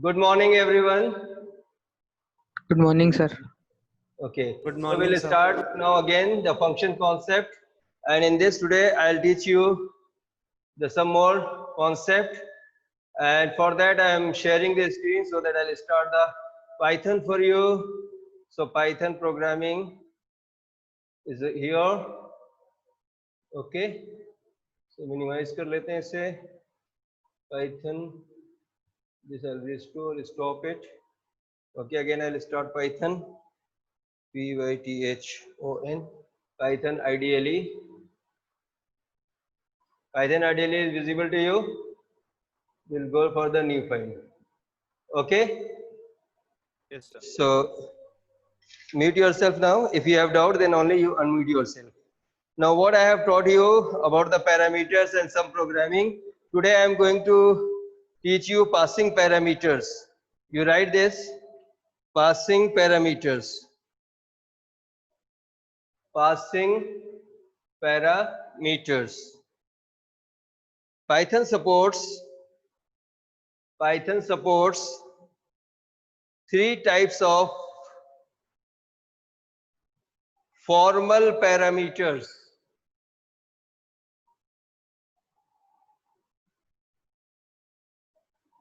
Good morning, everyone. Good morning, sir. Okay, Good so morning, we'll sir. start now again the function concept, and in this today I'll teach you some more concept, and for that I am sharing the screen so that I'll start the Python for you. So Python programming is here. Okay, so minimize कर लेते हैं इसे. Python. This I'll restore. Stop it. Okay, again I'll start Python. Python. Python ideally. Python ideally is visible to you. We'll go for the new file. Okay. Yes, sir. So mute yourself now. If you have doubt, then only you unmute yourself. Now what I have taught you about the parameters and some programming. Today I am going to teach you passing parameters. You write this. Passing parameters. Passing parameters. Python supports three types of formal parameters.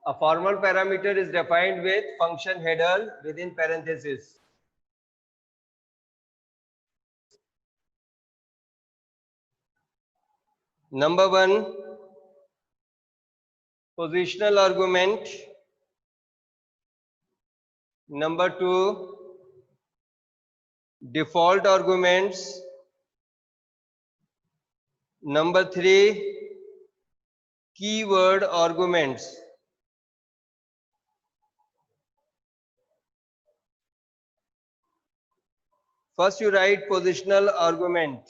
A formal parameter is defined with function header within parentheses. Number one, positional argument. Number two, default arguments. Number three, keyword arguments. First you write positional argument.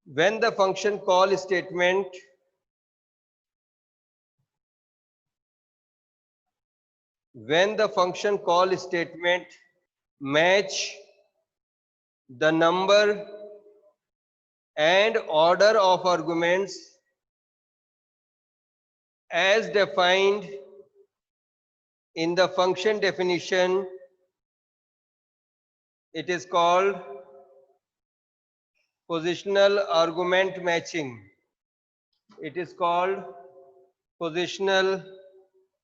When the function call statement match the number and order of arguments as defined in the function definition, it is called positional argument matching. It is called positional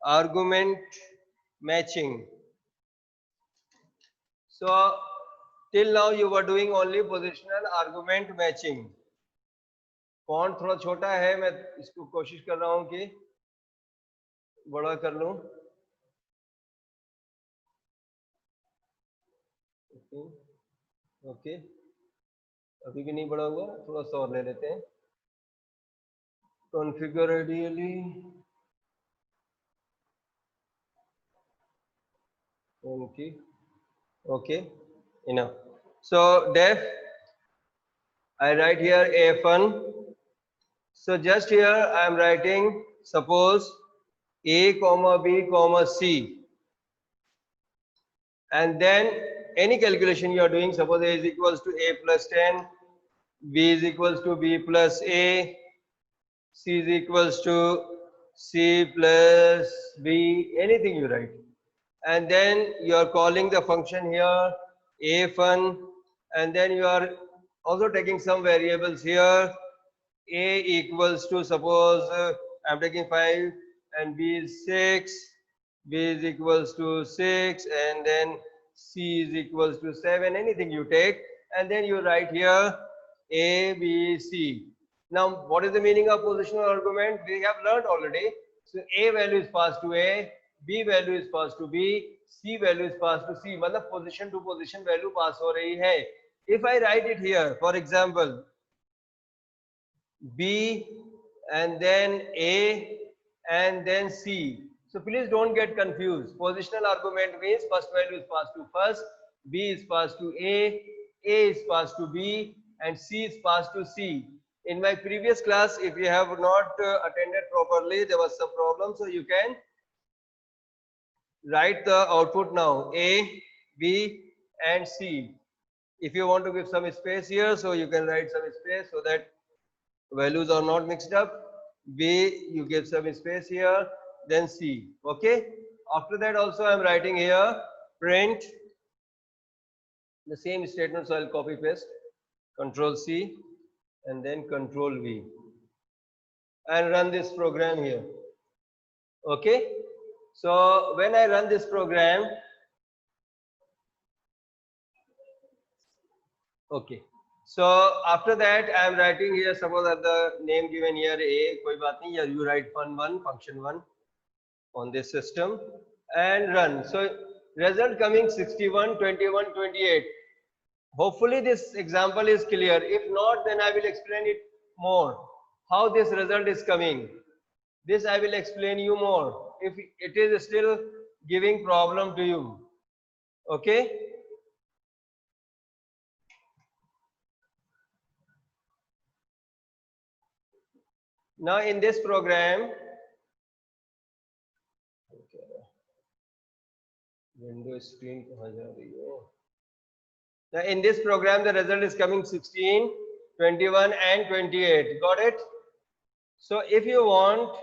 argument matching. So till now you were doing only positional argument matching. Font थोड़ा छोटा है, मैं इसको कोशिश कर रहा हूं कि बड़ा कर लूं. ओके, अभी भी नहीं बड़ा हुआ, थोड़ा सा और ले लेते हैं. Configure ideally okay, enough. So def, I write here a1. So just here I am writing, suppose a comma b comma c, and then any calculation you are doing, suppose a is equals to a plus 10, b is equals to b plus a, c is equals to c plus b, anything you write, and then you are calling the function here a1, and then you are also taking some variables here. A equals to, suppose I'm taking 5 and b is 6, b is equals to 6, and then c is equals to 7, anything you take, and then you write here a, b, c. Now what is the meaning of positional argument? We have learned already. So a value is passed to a, b value is passed to b, c value is passed to c. मतलब position to position value pass हो रही है. If I write it here, for example, B and then A and then C. So please don't get confused. Positional argument means first value is passed to first, B is passed to A is passed to B, and C is passed to C. In my previous class, if you have not attended properly, there was some problem, so you can write the output now, A, B and C. If you want to give some space here, so you can write some space so that values are not mixed up. B, you give some space here, then C. Okay. After that also I am writing here print the same statement, so I'll copy paste, Control C and then Control V and run this program here. Okay. So when I run this program, okay. So after that I am writing here, suppose that the name given here A, koi baat nahi, here you write fun1, function1 on this system and run. So result coming 61, 21, 28. Hopefully this example is clear. If not, then I will explain it more. How this result is coming. This I will explain you more. If it is still giving problem to you. Okay. Now in this program, window screen kahan ja rahi hai? Now in this program the result is coming 16, 21 and 28. Got it? So if you want,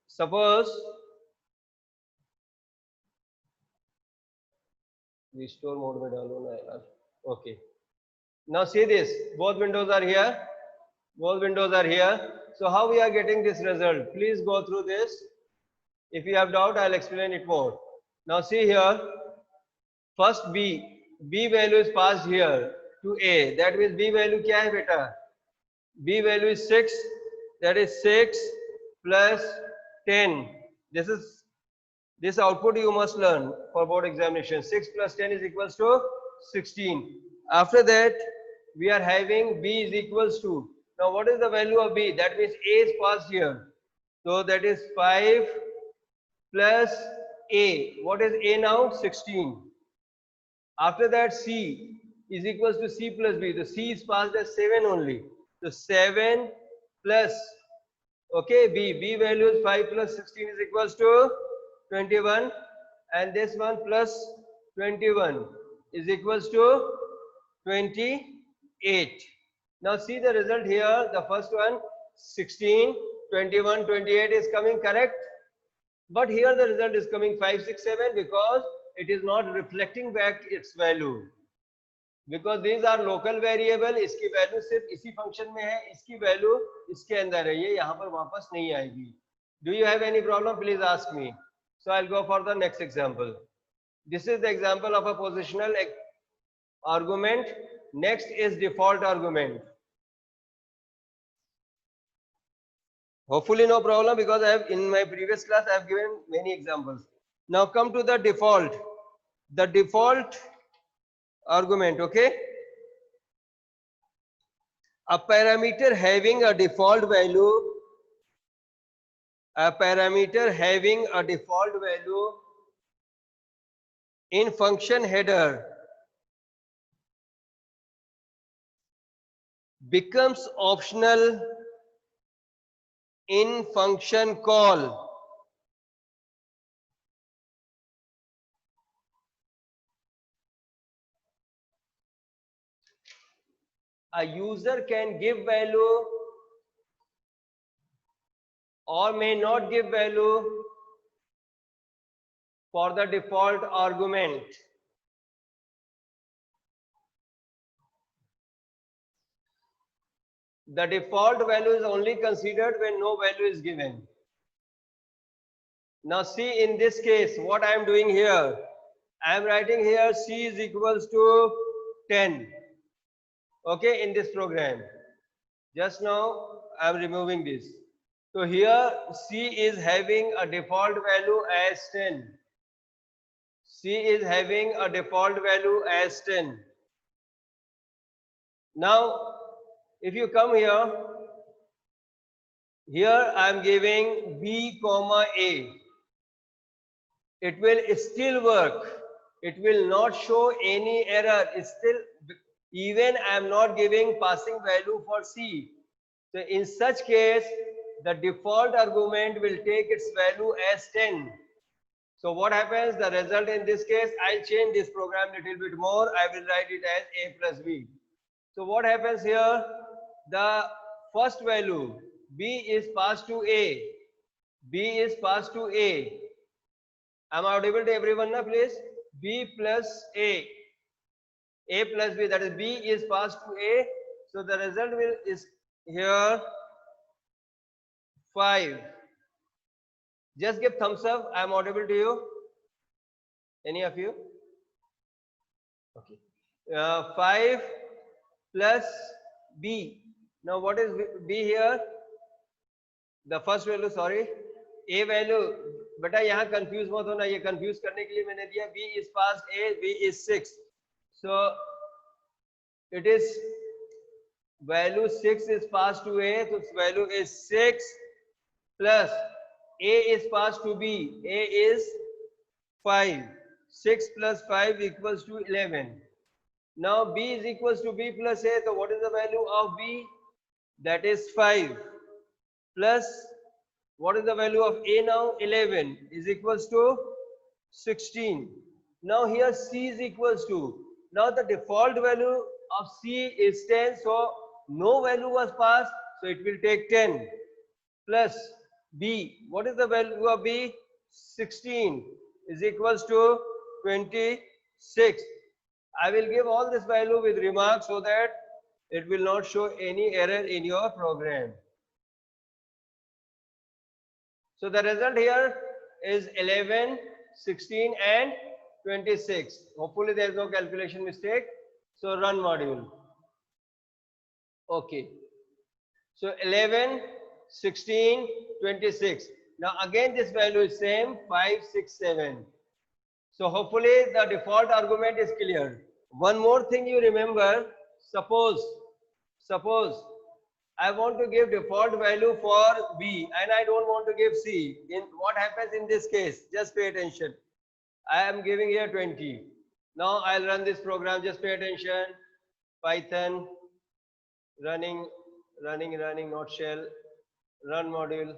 suppose restore mode mein dalo na yaar. Okay. Now see this, both windows are here. Both windows are here. So how we are getting this result? Please go through this. If you have doubt, I'll explain it more. Now see here, first B value is passed here to A. That means B value kya hai beta? B value is 6. That is 6 plus 10. This output you must learn for board examination. 6 plus 10 is equals to 16. After that, we are having B is equals to. Now what is the value of B? That means A is passed here. So that is 5 plus A. What is A now? 16. After that, C is equals to C plus B. The C is passed as 7 only. So 7 plus, okay, B value is 5 plus 16 is equals to 21. And this one plus 21 is equals to 28. Now see the result here. The first one, 16, 21, 28 is coming correct. But here the result is coming 5, 6, 7 because it is not reflecting back its value. Because these are local variable, इसकी value सिर्फ इसी function में है, इसकी value इसके अंदर है, ये यहाँ पर वापस नहीं आएगी. Do you have any problem? Please ask me. So I'll go for the next example. This is the example of a positional argument. Next is default argument. Hopefully no problem because I have in my previous class I have given many examples. Now come to the default. The default argument, okay? A parameter having a default value, in function header becomes optional in function call. A user can give value or may not give value for the default argument. The default value is only considered when no value is given. Now see in this case what I am doing here. I am writing here C is equals to 10. Okay, in this program. Just now I am removing this. So here C is having a default value as 10. C is having a default value as 10. Now if you come here, I am giving B comma A. It will still work. It will not show any error. It's still, even I am not giving passing value for C. So in such case, the default argument will take its value as 10. So what happens? The result in this case, I'll change this program a little bit more. I will write it as A plus B. So what happens here? The first value, B is passed to A. B is passed to A. Am I audible to everyone now, please? B plus A. A plus B, that is B is passed to A. So the result will is here 5. Just give thumbs up. I am audible to you. Any of you? Okay. 5 plus B. Now what is B here? The first value, sorry. A value. बेटा यहाँ confuse मत होना, ये confuse करने के लिए मैंने दिया B is past A, B is 6. So it is value 6 is passed to A, so its value is 6 plus A is passed to B. A is 5. 6 plus 5 equals to 11. Now B is equals to B plus A. So what is the value of B? That is 5 plus what is the value of A now? 11 is equals to 16. Now here C is equals to, now the default value of C is 10. So no value was passed. So it will take 10 plus B. What is the value of B? 16 is equals to 26. I will give all this value with remarks so that it will not show any error in your program. So the result here is 11, 16 and 26. Hopefully there is no calculation mistake. So run module. Okay. So 11, 16, 26. Now again this value is same, 5, 6, 7. So hopefully the default argument is clear. One more thing you remember, suppose I want to give default value for B and I don't want to give C. In what happens in this case? Just pay attention. I am giving here 20. Now I'll run this program. Just pay attention. Python running, not shell. Run module.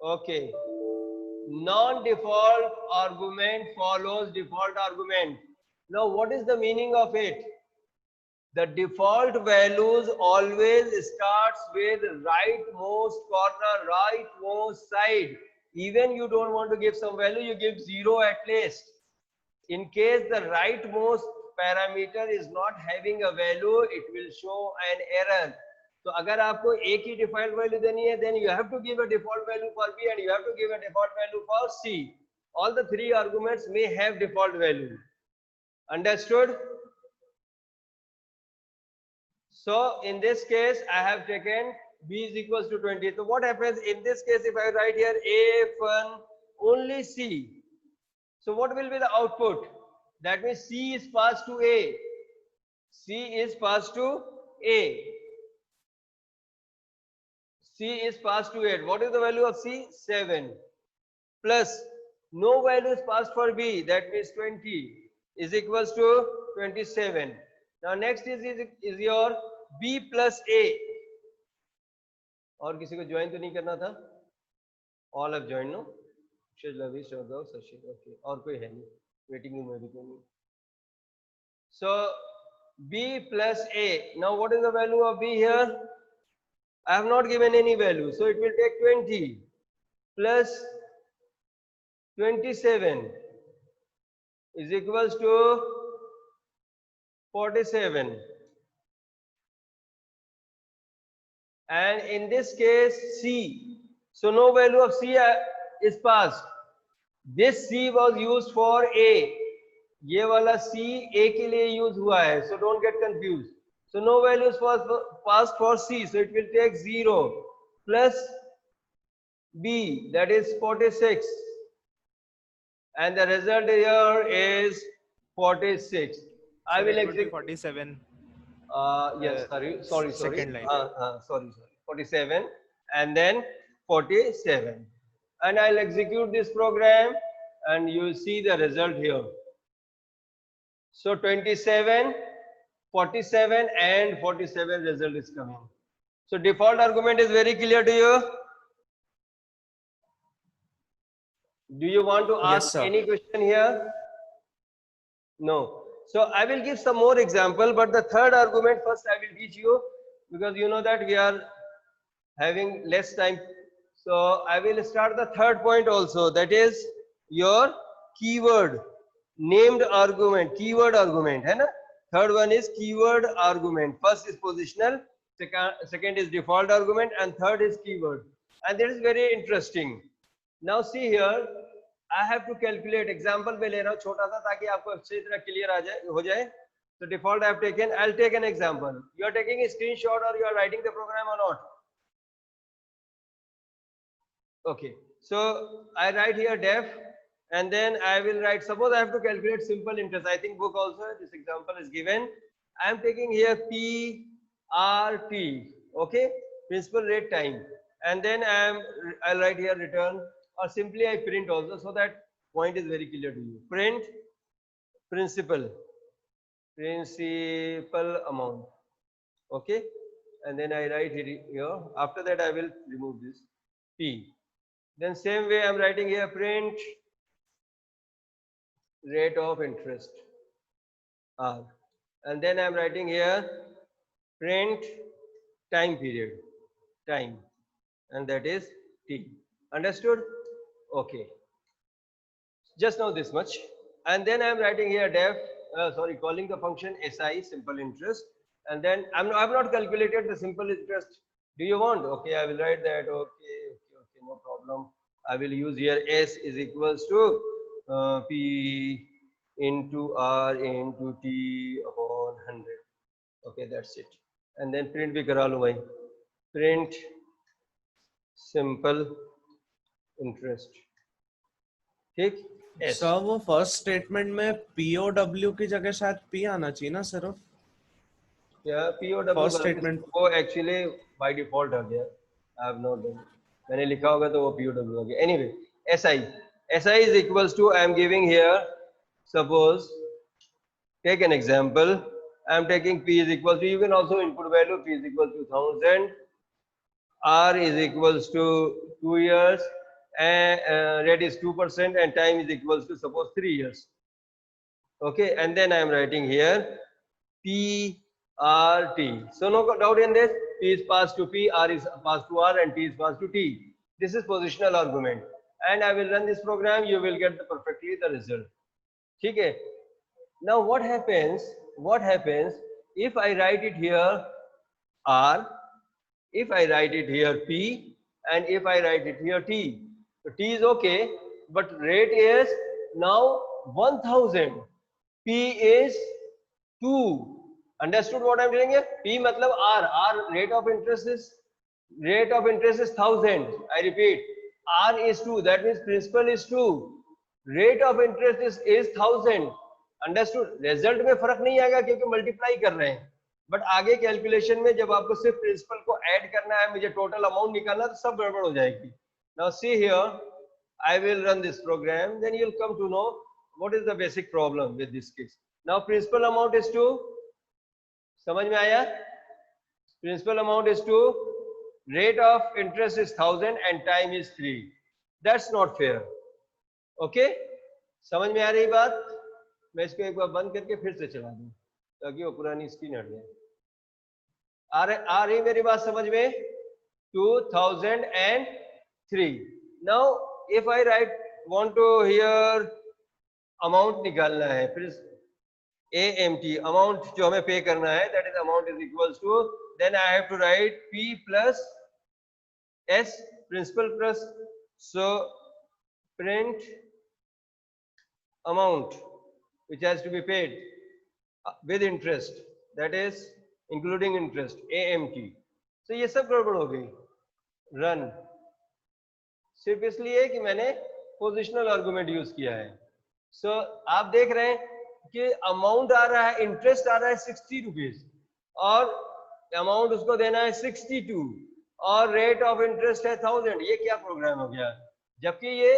Okay. Non-default argument follows default argument. Now what is the meaning of it? The default values always starts with rightmost corner, rightmost side. Even you don't want to give some value, you give 0 at least. In case the rightmost parameter is not having a value, it will show an error. So अगर आपको A की default value देनी है, then you have to give a default value for B and you have to give a default value for C. All the three arguments may have default value. Understood? So in this case, I have taken B is equals to 20. So what happens in this case if I write here A1 only C? So what will be the output? That means C is passed to A. C is passed to A. C is passed to 8. What is the value of C? 7. Plus no value is passed for B. That means 20 is equals to 27. Now next is your B plus A. और किसी को join तो नहीं करना था? All have joined, no? Okay. और कोई है नहीं? Waiting room में भी कोई नहीं. So B plus A. Now what is the value of B here? I have not given any value, so it will take 20 plus 27 is equals to 47. And in this case C, so no value of C is passed. This C was used for A. ये वाला C A के लिए use हुआ है, so don't get confused. So no values was passed for C, so it will take 0 plus B, that is 46, and the result here is 46. I will execute 47. Yes, sorry. Second line. Sorry. 47 and then 47, and I'll execute this program, and you will see the result here. So 27, 47 and 47 result is coming. So default argument is very clear to you. Do you want to ask any question here? No. So I will give some more example, but the third argument first I will teach you, because you know that we are having less time. So I will start the third point also, that is your keyword, named argument, keyword argument, है ना? Third one is keyword argument. First is positional, second is default argument, and third is keyword. And that is very interesting. Now see here, I have to calculate. Example में ले रहा हूँ छोटा सा ताकि आपको अच्छी तरह clear आ जाए हो जाए. So default I have taken. I'll take an example. You are taking a screenshot or you are writing the program or not? Okay. So I write here def, and then I will write. Suppose I have to calculate simple interest. I think book also this example is given. I am taking here PRT. Okay, principal rate time, and then I'll write here return, or simply I print also, so that point is very clear to you. Print principal amount. Okay, and then I write here. After that I will remove this P. Then same way I'm writing here print rate of interest R, and then I'm writing here print time period, time, and that is T. Understood? Okay. Just now this much, and then I'm writing here def. Calling the function SI, simple interest, and then I've not calculated the simple interest. Do you want? Okay, I will write that. Okay, no problem. I will use here S is equals to P into R into T upon 100. Okay, that's it. And then print भी करा लो भाई. Print simple interest. ठीक? Yes. Sir वो first statement में POW की जगह शायद P आना चाहिए ना सिर्फ. Yeah, POW First statement. वो actually by default आ गया. I have not done. मैंने लिखा होगा तो वो POW आ गया. Anyway, SI is equals to, I am giving here, suppose, take an example. I am taking P is equals to, you can also input value, P is equal to 1000, R is equals to 2 years, and rate is 2%, and time is equals to, suppose, 3 years. Okay, and then I am writing here PRT. So no doubt in this. P is passed to P, R is passed to R, and T is passed to T. This is positional argument, and I will run this program. You will get perfectly the result. Okay. Now what happens? What happens if I write it here R, if I write it here P, and if I write it here T? So T is okay, but rate is now 1000. P is 2. Understood what I'm doing here? P matlab R rate of interest is 1000. I repeat, R is 2. That means principal is 2. Rate of interest is 1000. Understood? Result में फर्क नहीं आएगा क्योंकि multiply कर रहे हैं. But आगे calculation में जब आपको सिर्फ प्रिंसिपल को ऐड करना है, मुझे टोटल अमाउंट निकालना, तो सब गड़बड़ हो जाएगी. Now see here, I will run this program. Then you'll come to know what is the basic problem with this case. Now principal amount is 2. समझ में आया? Principal amount is 2. Rate of interest is 1000 and time is 3. That's not fair. Okay? समझ में आ रही बात? मैं इसको एक बार बंद करके फिर से चला दूं ताकि वो पुरानी स्क्रीन हट जाए. आ रही मेरी बात समझ में? 2003. Now if I want to here amount निकालना है, फिर AMT amount जो हमें पे करना है, that is amount is equals to, then I have to write P plus S, principal plus, so print amount which has to be paid with interest, that is including interest, AMT. So ये सब गड़बड़ हो गई. Run. सिर्फ इसलिए कि मैंने positional argument use किया है. सो आप देख रहे हैं कि अमाउंट आ रहा है, इंटरेस्ट आ रहा है 60 रुपीज, और अमाउंट उसको देना है 62, और रेट ऑफ इंटरेस्ट है 1000. ये क्या प्रोग्राम हो गया? जबकि ये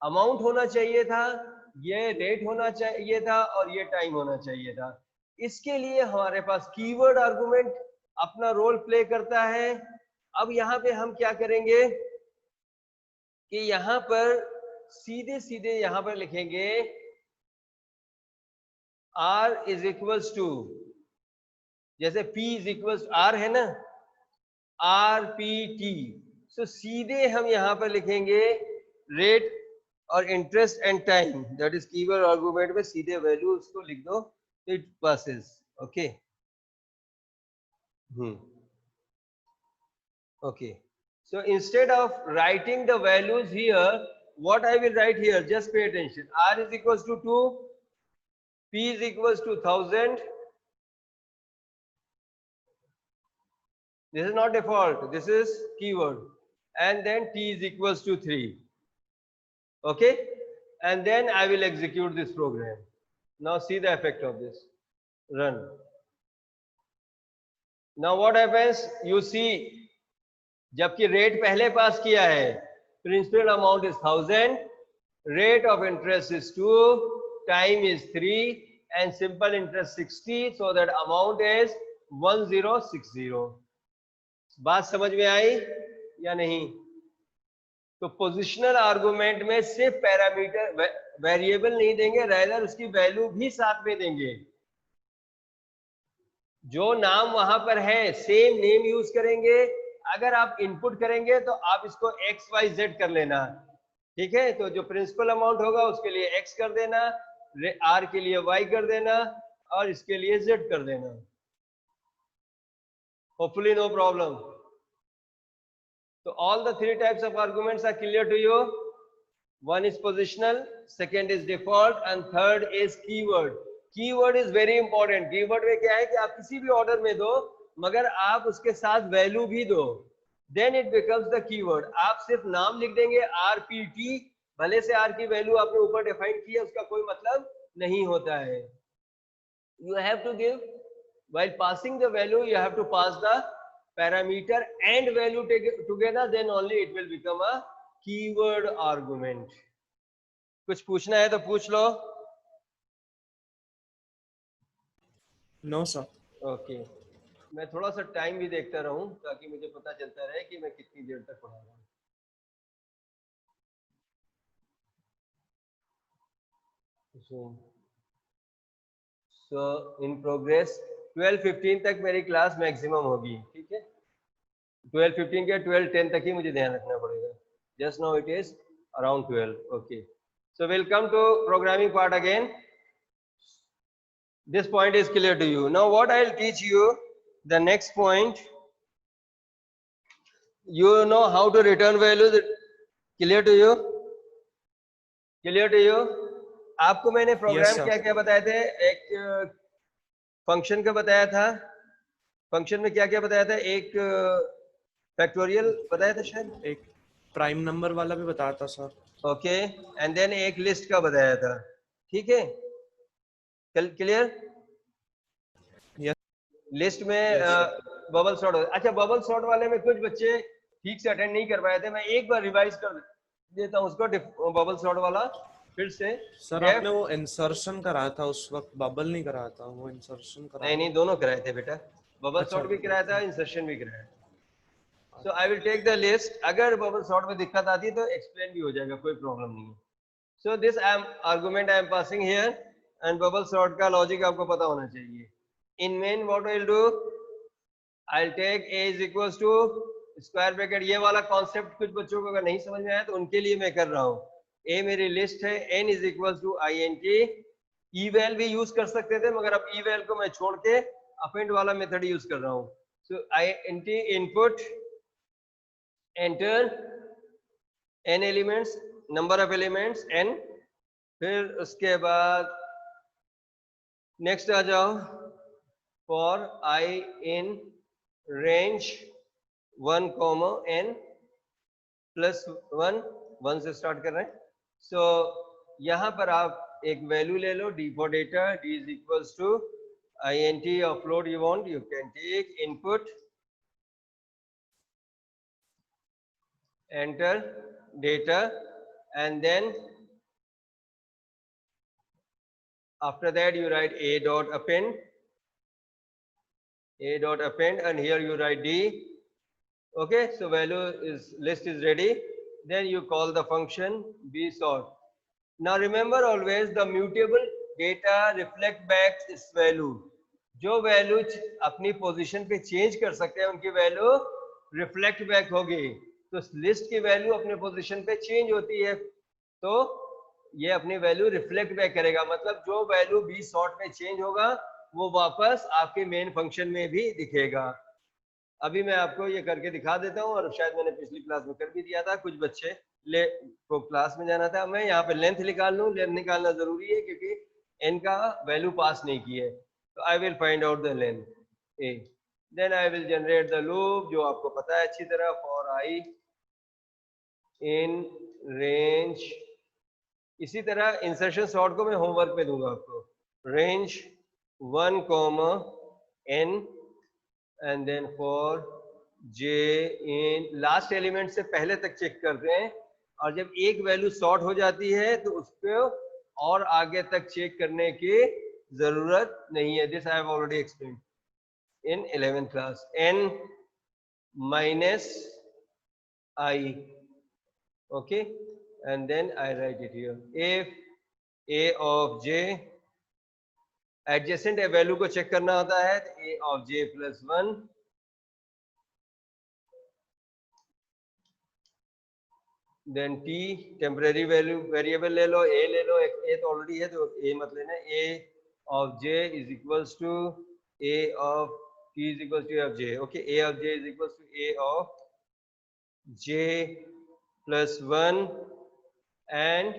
अमाउंट होना चाहिए था, ये रेट होना चाहिए था, और ये टाइम होना चाहिए था. इसके लिए हमारे पास कीवर्ड आर्गुमेंट अपना रोल प्ले करता है. अब यहाँ पे हम क्या करेंगे कि यहाँ पर सीधे सीधे यहाँ पर लिखेंगे R इज इक्वल्स टू, जैसे P इज इक्वल्स R है ना, RPT. सो सीधे हम यहाँ पर लिखेंगे रेट और interest and time, that is keyword argument में सीधे वैल्यू उसको लिख दो, it passes. Okay. Okay. So instead of writing the values here, what I will write here, just pay attention. R is equals to 2, P is equals to 1000. This is not default, this is keyword. And then T is equals to 3. Okay. And then I will execute this program. Now see the effect of this. Run. Now what happens? You see, जबकि rate पहले pass किया है, principal amount is 1000, rate of interest is 2, time is 3 and simple interest 60, so that amount is 1060. बात समझ में आई या नहीं? तो पोजिशनल आर्गुमेंट में सिर्फ पैरामीटर वेरिएबल नहीं देंगे, रादर उसकी वैल्यू भी साथ में देंगे. जो नाम वहां पर है सेम नेम यूज करेंगे. अगर आप इनपुट करेंगे तो आप इसको XYZ कर लेना. ठीक है, तो जो प्रिंसिपल अमाउंट होगा उसके लिए X कर देना, R के लिए Y कर देना और इसके लिए Z कर देना. Hopefully no problem. तो all the 3 types of arguments are clear to you. One is positional, second is default and third is keyword. Keyword is very important. Keyword में क्या है कि आप किसी भी ऑर्डर में दो मगर आप उसके साथ वैल्यू भी दो, then it becomes the keyword. आप सिर्फ नाम लिख देंगे RPT, भले से R की वैल्यू आपने ऊपर डिफाइन की है, उसका कोई मतलब नहीं होता है. You have to give while passing the value, you have to pass the parameter and value together, then only it will become a keyword argument. कुछ पूछना है तो पूछ लो. No sir. ओके. मैं थोड़ा सा टाइम भी देखता रहूं ताकि मुझे पता चलता रहे कि मैं कितनी देर तक पढ़ा रहा हूं. सो इन प्रोग्रेस 12:15 तक मेरी क्लास मैक्सिमम होगी. ठीक है, 12:15 के 12:10 तक ही मुझे ध्यान रखना पड़ेगा. Just now it is around 12. Okay, so welcome to programming part again. This point is clear to you. Now what I'll teach you, the next point, you know how to return values. Clear to you? Clear to you? आपको मैंने programme क्या क्या बताए थे? एक function का बताया था. फंक्शन में क्या क्या बताया था? एक फैक्टोरियल बताया था शायद, एक प्राइम नंबर वाला भी बताया था सर. ओके, एंड देन एक लिस्ट का बताया था. ठीक है, क्लियर? लिस्ट में बबल सॉर्ट. अच्छा, बबल सॉर्ट वाले में कुछ बच्चे ठीक से अटेंड नहीं कर पाए थे. मैं एक बार रिवाइज कर देता हूं उसको. बबल सॉर्ट वाला फिर से. सर आपने वो इंसर्शन कराया था उस वक्त, बबल नहीं कराया था, वो इंसर्शन कराया. नहीं, दोनों कराए थे बेटा. बबल सॉर्ट भी कराया था, इंसर्शन भी कराया. So I will take the list. अगर बबल सॉर्ट में दिक्कत आती है तो एक्सप्लेन भी हो जाएगा, कोई प्रॉब्लम नहीं है. So this argument I am passing here and bubble sort का लॉजिक आपको पता होना चाहिए. In main what I'll do, I'll take A is equals to square bracket. ये वाला कॉन्सेप्ट कुछ बच्चों को अगर नहीं समझ में आया तो उनके लिए मैं कर रहा हूँ. A मेरी लिस्ट है, n is equals to int. eval भी यूज कर सकते थे मगर अब eval को मैं छोड़ के append वाला मेथड यूज कर रहा हूँ. So int input, enter n elements, number of elements n. फिर उसके बाद नेक्स्ट आ जाओ. For I in range 1, n plus 1, 1 से स्टार्ट कर रहे हैं. सो यहाँ पर आप एक वैल्यू ले लो, d for data, d is equals to int of float you want, you can take input, enter data, and then after that you write a dot append, and here you write d. Okay, so value is list is ready. Then you call the function b sort. Now remember always the mutable data reflect back its value. जो value अपनी position पे change कर सकते हैं उनकी value reflect back होगी, तो list की वैल्यू अपने पोजीशन पे चेंज होती है, तो ये अपनी वैल्यू रिफ्लेक्ट बैक करेगा, मतलब जो वैल्यू बी सॉर्ट में चेंज होगा वो वापस आपके मेन फंक्शन में भी दिखेगा। अभी मैं आपको ये करके दिखा देता हूँ, और शायद मैंने पिछली क्लास में कर भी दिया था, कुछ बच्चे ले को क्लास में जाना था। मैं यहाँ पे लेंथ निकाल लूँ, लेंथ निकालना जरूरी है क्योंकि n का वैल्यू पास नहीं की है, तो I will find out the length a, then I will generate the loop जो आपको पता है अच्छी तरह, फॉर i इन रेंज। इसी तरह इंसर्शन सॉर्ट को मैं होमवर्क पे दूंगा आपको, range 1 comma n and then for j in last element से पहले तक चेक करते हैं, और जब एक वैल्यू सॉर्ट हो जाती है तो उसको और आगे तक चेक करने की जरूरत नहीं है। This I have already explained in 11th class. n minus I, okay, and then I write it here, if a of j, adjacent value को चेक करना होता है, तो a of j plus 1, then t temporary value variable ले लो, a ले लो, एक a तो ऑलरेडी है तो a मत लेना, a of j is equals to a of t is equals to a of j, okay, a of j is equals to a of j plus 1, and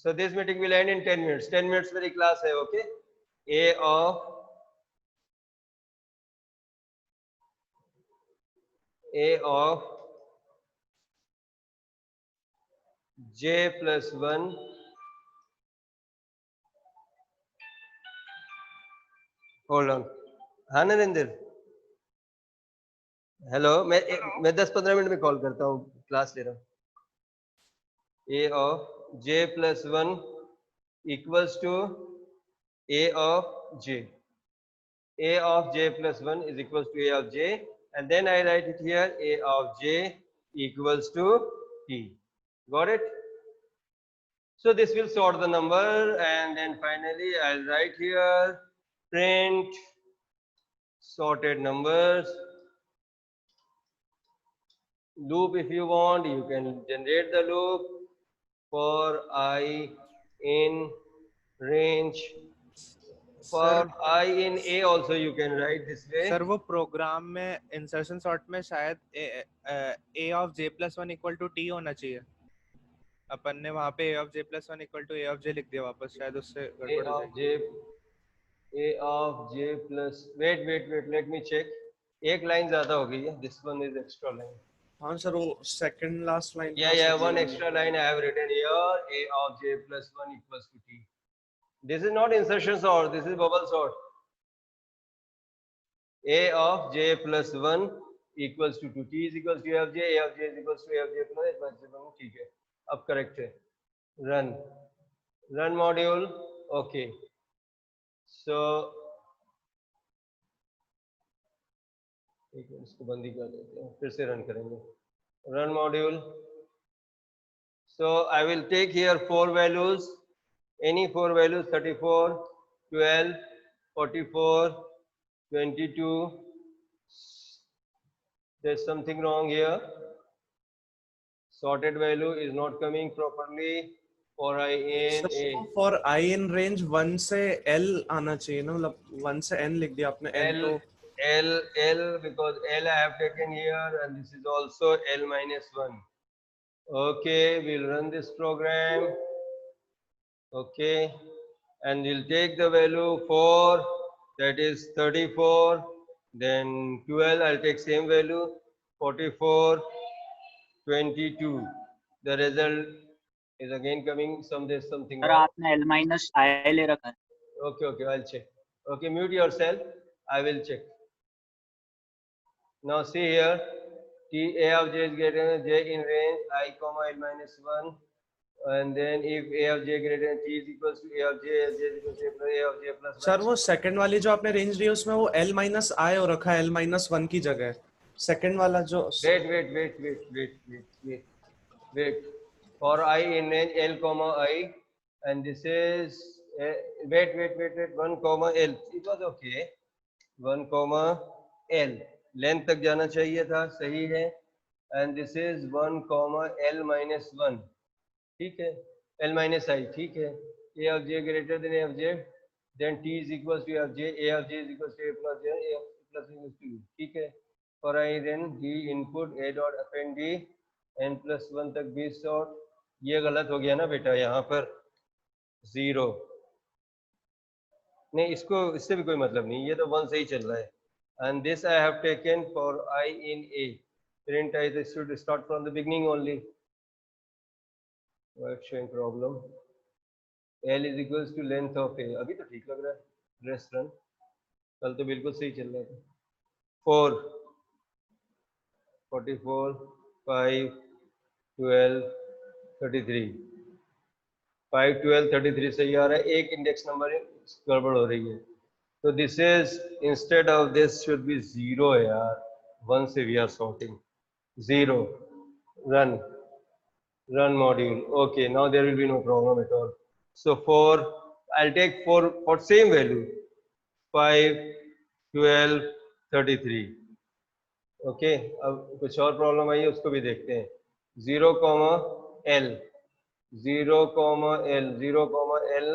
so this meeting will end in 10 minutes. 10 minutes मेरी class है, okay? A of j plus 1, hold on, हाँ Narendra, hello, मैं 10-15 minute में call करता हूँ, class ले रहा हूँ। A of j plus 1 equals to a of j. A of j plus 1 is equals to a of j, and then I write it here, a of j equals to t. Got it? So this will sort the number, and then finally I'll write here print sorted numbers. Loop, if you want, you can generate the loop for I in range. For I in A also you can write this way. Sir वो programme में insertion sort में शायद a of j plus 1 equal to t होना चाहिए, अपन ने वहाँ पे a of j plus 1 equal to a of j लिख दिया वापस, शायद उससे A गड़बड़ हो of जाएगी। j, A of j plus, wait, let me check. एक लाइन ज्यादा हो गई है, this one is extra line. हाँ सर, वो second last line. Yeah, one extra line I have written here, A of j plus 1 equals to t. This is not insertion sort, this is bubble sort. A of j plus 1 equals to 2, t is equals to a of j is equals to a of j plus 1, ठीक है, अब correct है. Run module, okay. So एक minute इसको बंद ही कर देते हैं, फिर से रन करेंगे. Run module. So I will take here 4 values, any 4 values, 34, 12, 44, 22. There's something wrong here. Sorted value is not coming properly for I in A. For I in range 1 से L आना चाहिए ना, मतलब 1 से N लिख दिया आपने, N तो L because L I have taken here, and this is also L minus 1. Okay, we'll run this program. Okay, and we'll take the value 4, that is 34, then 12, I'll take same value, 44, 22. The result is again coming, there's something sir wrong. आपने L minus I ले रखा है। Okay, I'll check. Okay, mute yourself, I will check. Now see here, T A of j is greater than j in range I comma L minus 1, and then if A of j greater than t is equals to A of j is equals to A of j plus 1. Sir वो second वाली जो आपने range दी है उसमें वो L minus I हो रखा है, L minus 1 की जगह। सेकंड वाला जो wait. For I in range L comma I, and this is wait 1 comma L. It was okay. 1 comma L. Length तक जाना चाहिए था, सही है। And this is 1 comma l minus 1, ठीक है, l माइनस आई, ठीक है। a of j greater than a of j, then t is equal to a of j, a of j is equal to a plus j, a plus equal to, ठीक है। For i then d input a dot append d n plus 1 तक b short, ये गलत हो गया ना बेटा, यहाँ पर 0 नहीं, इसको इससे भी कोई मतलब नहीं, ये तो 1 से ही चल रहा है। And this I have taken for I in A, print I this should start from the beginning only. What's showing problem? L is equals to length of A, अभी तो ठीक लग रहा है, रेस्ट रन, कल तो बिल्कुल सही चल रहा था। 4 44 5 12 33 5 12 33 सही आ रहा है, एक इंडेक्स नंबर गड़बड़ हो रही है। तो this is instead of this should be 0 यार, 1 से we are sorting 0, run module, okay, now there will be no problem at all. So 4, I'll take 4 for same value, 5 12 33, okay। अब कुछ और प्रॉब्लम आई है, उसको भी देखते हैं। 0 comma l 0 comma l 0 comma l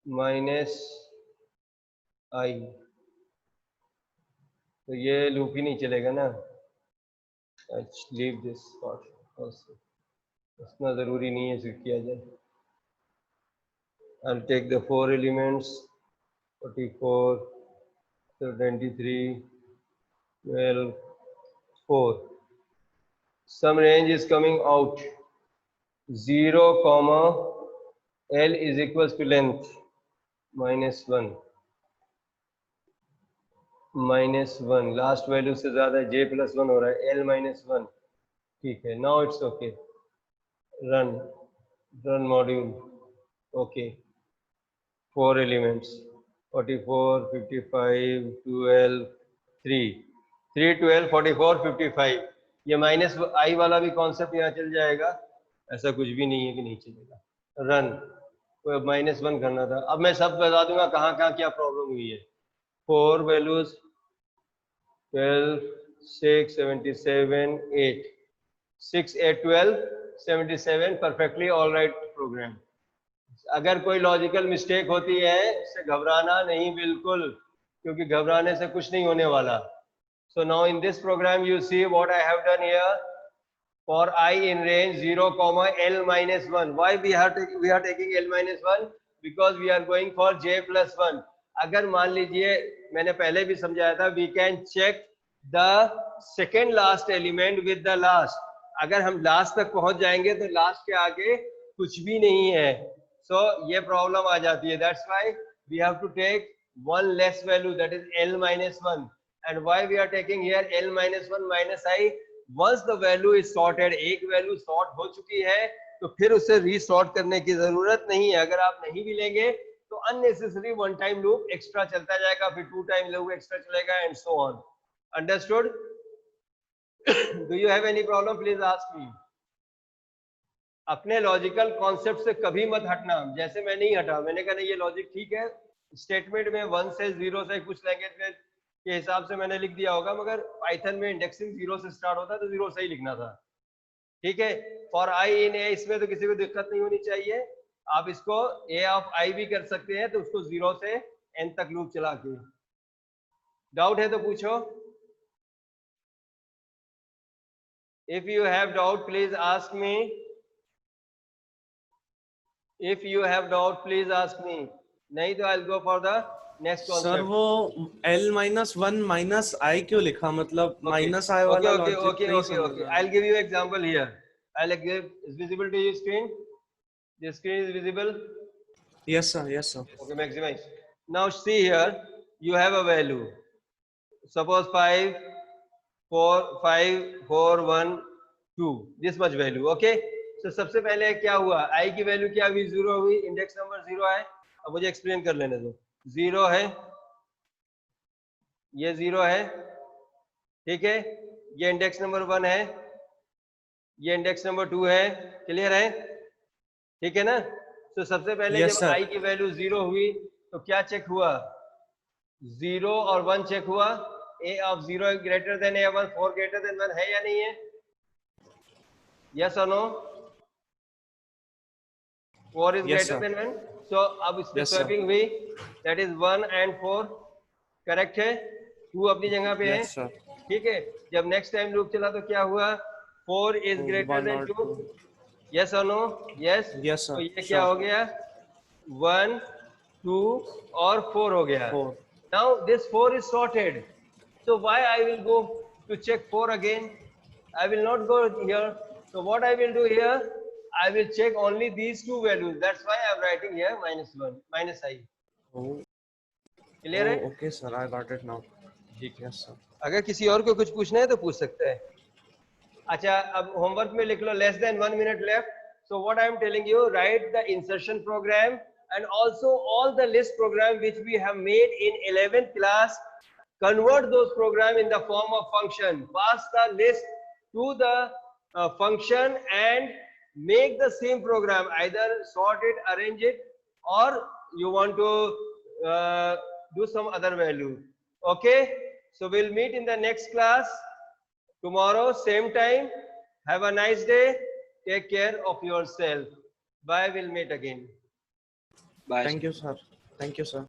minus I, तो ये लूप ही नहीं चलेगा ना। लीव दिस पार्ट, इतना जरूरी नहीं है इसे किया जाए। I'll take the 4 elements 44 23 12 4, some range is coming out, 0 comma l is equals to length minus 1 last value से ज्यादा j प्लस 1 हो रहा है, l माइनस 1, ठीक है। Now it's okay, run module, okay, 4 elements 44 55 12 3 12 44 55, ये माइनस आई वाला भी कॉन्सेप्ट यहाँ चल जाएगा, ऐसा कुछ भी नहीं है कि नहीं चलेगा। रन, तो -1 करना था। अब मैं सब बता दूंगा कहाँ कहाँ क्या प्रॉब्लम हुई है। 4 values 12 6 77 8 6 8 12 77 perfectly all right program. अगर कोई लॉजिकल मिस्टेक होती है इससे घबराना नहीं बिल्कुल, क्योंकि घबराने से कुछ नहीं होने वाला। So now in this program you see what I have done here. For I in range 0 comma l minus 1. Why we are taking l minus 1? Because we are going for j plus 1. अगर मान लीजिए, मैंने पहले भी समझाया था, we can check the second last element with the last. अगर हम लास्ट तक पहुंच जाएंगे तो लास्ट के आगे कुछ भी नहीं है, so ये प्रॉब्लम आ जाती है। That's why we have to take one less value, that is l minus 1. And why we are taking here l minus 1 minus I? Once the value is sorted, एक वैल्यू सॉर्ट हो चुकी है तो फिर उसे resort करने की जरूरत नहीं है। अगर आप नहीं भी लेंगे तो unnecessary one time loop extra चलता जाएगा, फिर 2 टाइम लूप एक्स्ट्रा चलेगा and so on. Understood? Do you have any problem? Please ask me. अपने लॉजिकल कॉन्सेप्ट से कभी मत हटना, जैसे मैं नहीं हटा, मैंने कहा नहीं ये लॉजिक ठीक है, स्टेटमेंट में 1 से 0 से कुछ लैंग्वेज के हिसाब से मैंने लिख दिया होगा, मगर पाइथन में इंडेक्सिंग 0 से स्टार्ट होता है तो 0 से ही लिखना था, ठीक है। फॉर आई इन ए, इसमें तो किसी को दिक्कत नहीं होनी चाहिए। आप इसको ए ऑफ आई भी कर सकते हैं, तो उसको 0 से n तक लूप चला के। डाउट है तो पूछो। If you have doubt please ask me, if you have doubt please ask me, नहीं तो I will go for the next concept. Sir वो l minus 1 minus I क्यों लिखा, मतलब minus I वाला लॉजिक नहीं समझा। I'll give you example here. I'll give, is visible to your screen? The screen is visible? Yes sir, yes sir. Okay, maximize. Now see here, you have a value. Suppose 5 4 1 2, this much value, okay? So सबसे पहले क्या हुआ, I की value क्या हुई, 0 हुई, index number 0 है। अब मुझे एक्सप्लेन कर लेने दो। 0 है, ये 0 है, ठीक है, ये इंडेक्स नंबर 1 है, ये इंडेक्स नंबर 2 है, क्लियर है, ठीक है ना। तो सबसे पहले Yes, जब sir. I की वैल्यू 0 हुई तो क्या चेक हुआ, 0 और 1 चेक हुआ, a of 0 greater than a1, 4 greater than 1 है या नहीं है? Yes or no? 4 is Yes, greater sir. than 1. So अब इस पे Yes, sir. swapping हुई, that is 1 and 4 correct है, 2 अपनी जगह पे है, Yes, sir. ठीक है। जब नेक्स्ट टाइम लूप चला तो क्या हुआ? 4 is greater 1 than और 2. 2. Yes or no? Yes. Yes, sir. तो ये क्या Sure. हो गया? 1, 2 और 4 हो गया। 4. Now this 4 is sorted. So why I will go to check 4 again? I will not go here. So what I will do here? I will check only these two values. That's why I am writing here -1, -I. Oh. Clear है? Oh, okay, sir. I got it now. ठीक है। Yes, sir. अगर किसी और को कुछ पूछना है तो पूछ सकता है। अच्छा, अब होमवर्क में लिख लो less than 1 minute left. So what I am telling you, write the insertion program and also all the list program which we have made in 11th class. Convert those program in the form of function. Pass the list to the function and make the same program. Either sort it, arrange it, or you want to do some other value. Okay. So we'll meet in the next class tomorrow, same time. Have a nice day. Take care of yourself. Bye. We'll meet again. Bye. Thank you, sir. Thank you, sir.